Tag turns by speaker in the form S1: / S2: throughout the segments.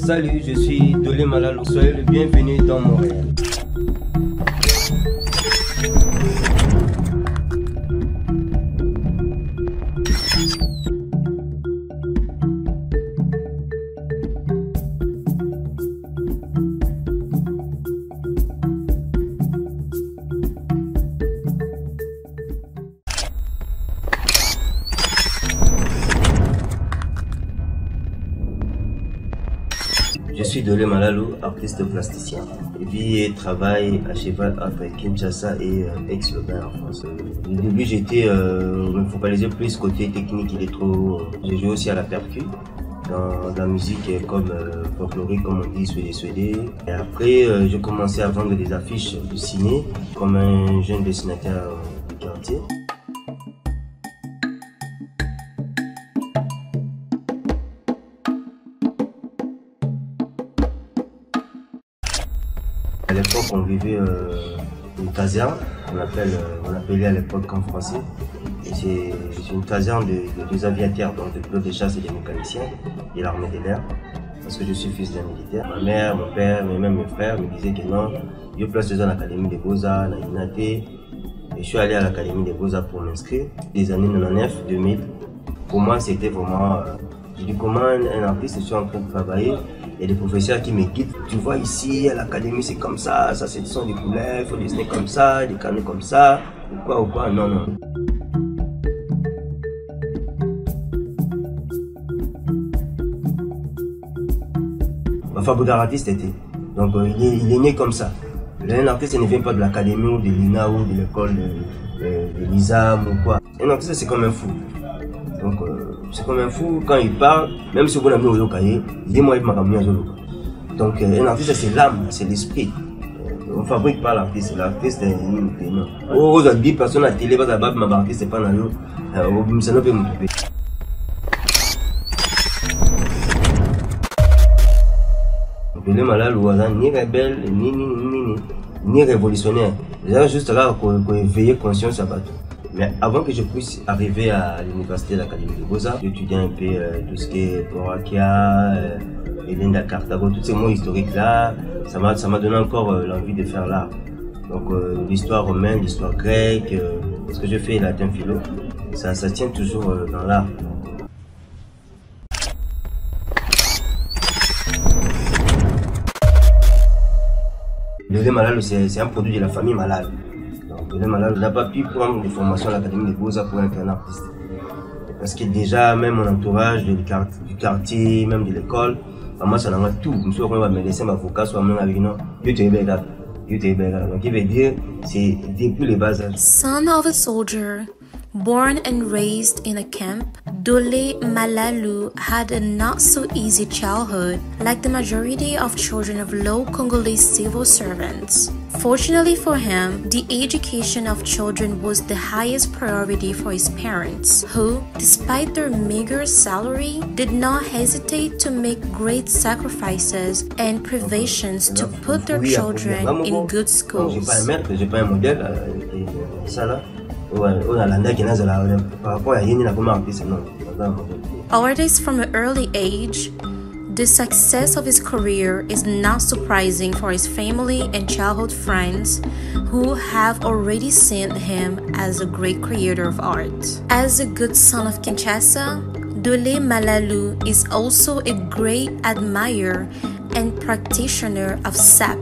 S1: Salut, je suis Dolé Malalu, soyez le bienvenu dans Montréal. Je suis Dolé Malalu, artiste plasticien. Je vis et travaille à cheval entre Kinshasa et Aix-les-Bains en France. Au début, j'étais focalisé plus côté technique, électro. J'ai joué aussi à la percu, dans la musique comme folklorique, comme on dit, suédé. Et après, j'ai commencé à vendre des affiches de ciné, comme un jeune dessinateur du quartier. À l'époque, on vivait une caserne, on appelait à l'époque en français. C'est une caserne de aviateurs, donc de pilotes de chasse et des mécaniciens de l'armée de l'air. Parce que je suis fils d'un militaire. Ma mère, mon père, mais même mes frères me disaient que non, je place dans l'académie des Beaux-Arts, à l'INATE. Et je suis allé à l'académie des Beaux-Arts pour m'inscrire. Les années 99, 2000. Pour moi, c'était vraiment... je dis comment un artiste, je suis en train de travailler. Il y a des professeurs qui me guident. Tu vois ici, à l'académie, c'est comme ça ce sont des couleurs, il faut dessiner comme ça, des canaux comme ça, ou quoi, non, non. Ma fabrique artiste était. Donc il est né comme ça. Un artiste ne vient pas de l'académie ou de l'INA ou de l'école de l'ISAM ou quoi. Un artiste, c'est comme un fou. Donc, c'est comme un fou, quand il parle, même si vous l'avez au cahier, dis-moi, il m'a ramené à Zolo. Donc, un artiste, c'est l'âme, c'est l'esprit. On fabrique pas l'artiste, l'artiste est une non. Oh, vous avez dit, personne à la télé, parce que ma artiste, c'est pas dans l'eau. Ça ne peut m'occuper. Dolé Malalu, ni rebelle, ni révolutionnaire. Déjà, juste là, qu'on éveille conscience à bateau. Mais avant que je puisse arriver à l'université de l'Académie des Beaux-Arts, j'étudiais un peu tout ce qui est Borakia, Elenda Carthago, tous ces mots historiques là, ça m'a donné encore l'envie de faire l'art. Donc l'histoire romaine, l'histoire grecque, ce que je fais latin philo, ça tient toujours dans l'art. Dolé Malalu, c'est un produit de la famille Malalu. Dolé Malalu n'a pas pu prendre des formations à l'Académie des Beaux-Arts pour être un artiste. Parce que déjà, même mon entourage du quartier, même de l'école, moi ça n'a tout. Je suis médecin, avocat, soit même avec nous. Donc il veut dire, c'est depuis les bas âges.
S2: Son of a soldier, born and raised in a camp, Dolé Malalu had a not so easy childhood, like the majority of children of low Congolese civil servants. Fortunately for him, the education of children was the highest priority for his parents, who, despite their meager salary, did not hesitate to make great sacrifices and privations to put their children in good schools. Already from an early age, the success of his career is not surprising for his family and childhood friends who have already seen him as a great creator of art. As a good son of Kinshasa, Dolé Malalu is also a great admirer and practitioner of SAP,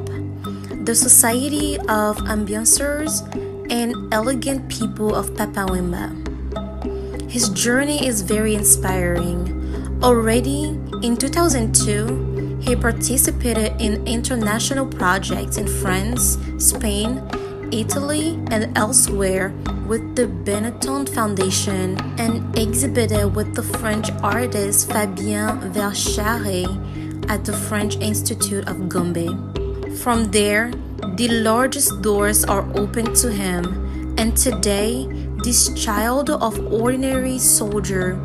S2: the Society of Ambiancers and Elegant People of Papawemba. His journey is very inspiring. Already in 2002, he participated in international projects in France, Spain, Italy, and elsewhere with the Benetton Foundation and exhibited with the French artist Fabien Vercheret at the French Institute of Gombe. From there, the largest doors are open to him, and today, this child of ordinary soldier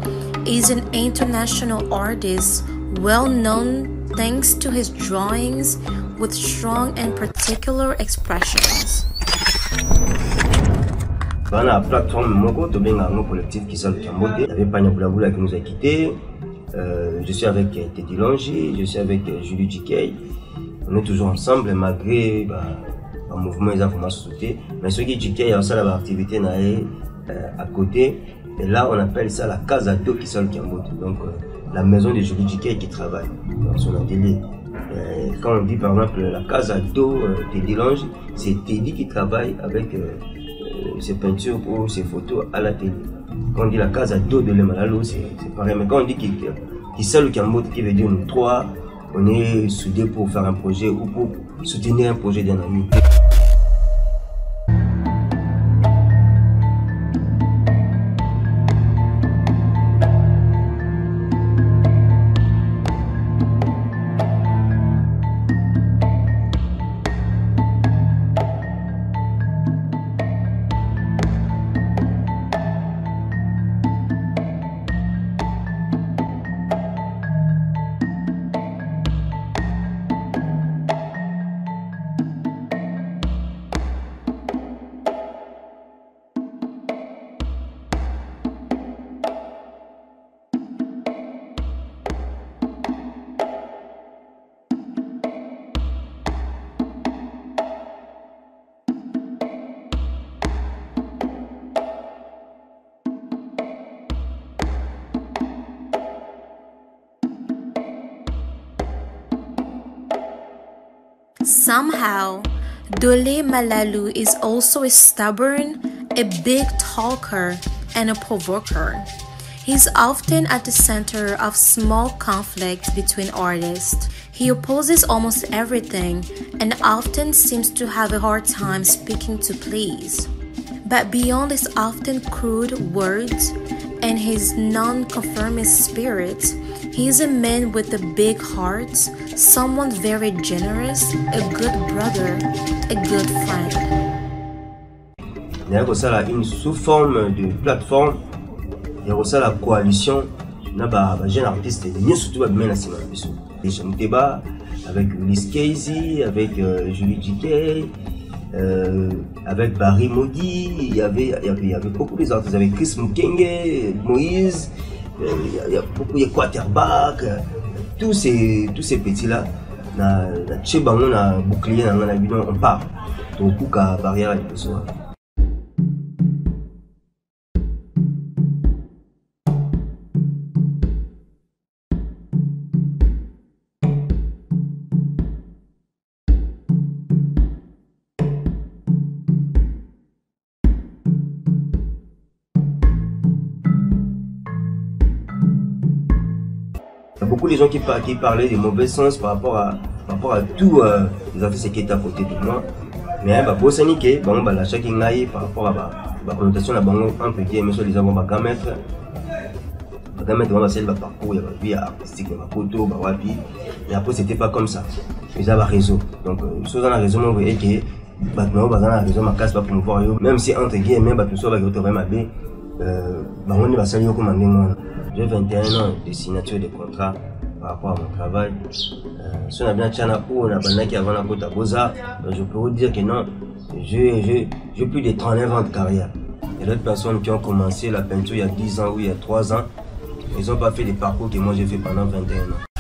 S2: is an international artist, well known thanks to his drawings with strong and particular expressions.
S1: Dans la plateforme Moko, Tobenga, un collectif qui sort de Cambodia. Il y avait Panya Boulaboula qui nous a quittés. Je suis avec Teddy Longi, je suis avec Julie JK. On est toujours ensemble malgré un mouvement ils ont vraiment sauté. Mais ce qui JK, il y a aussi l'activité à côté. Et là, on appelle ça la case à dos qui sort le Kiambote. Donc, la maison de Julie JK qui travaille dans son atelier. Quand on dit par exemple la case à dos Teddy Longi, c'est Teddy qui travaille avec ses peintures ou ses photos à la télé. Quand on dit la case à dos de Lemalalo, c'est pareil. Mais quand on dit qu'il sort le Kiambote, qui veut dire nous trois, on est soudés pour faire un projet ou pour soutenir un projet d'un ami.
S2: Somehow, Dole Malalu is also a stubborn, a big talker, and a provoker. He's often at the center of small conflicts between artists. He opposes almost everything and often seems to have a hard time speaking to please. But beyond his often crude words and his non-conformist spirit, he is a man with a big heart, someone very generous, a good brother, a good friend.
S1: Il y a une sous forme de plateforme, il y a la coalition, il y a des jeunes artistes, et surtout les Chamteba, avec Ulysse Casey, avec Julie JK, avec Barry Modi, il y avait beaucoup des artistes, avec Chris Mukenge, Moïse, il y a beaucoup de quarterback, tous ces petits-là, on a bouclier, on part. Donc, il y a une barrière à l'épisode. Il y a beaucoup de gens qui parlaient de mauvais sens par rapport à tous les artistes qui étaient à côté de moi. Mais pour ça, la chaque par rapport à la connotation entre guillemets, les gens vont mettre le parcours, il y a artistique, photo, et après c'était pas comme ça. Ils avaient réseau. Donc, chose dans la réseau, on voyait que la réseau ma casse pas pour me voir, même si entre guillemets, tout ça va retrouver ma baie. On va saluer comme un j'ai 21 ans de signature de contrat par rapport à mon travail. Si on a bien Tchana ou on a bien qui avant la côte à Beaux-Arts, je peux vous dire que non, j'ai plus de 39 ans de carrière. Il y a d'autres personnes qui ont commencé la peinture il y a 10 ans ou il y a 3 ans. Ils n'ont pas fait les parcours que moi j'ai fait pendant 21 ans.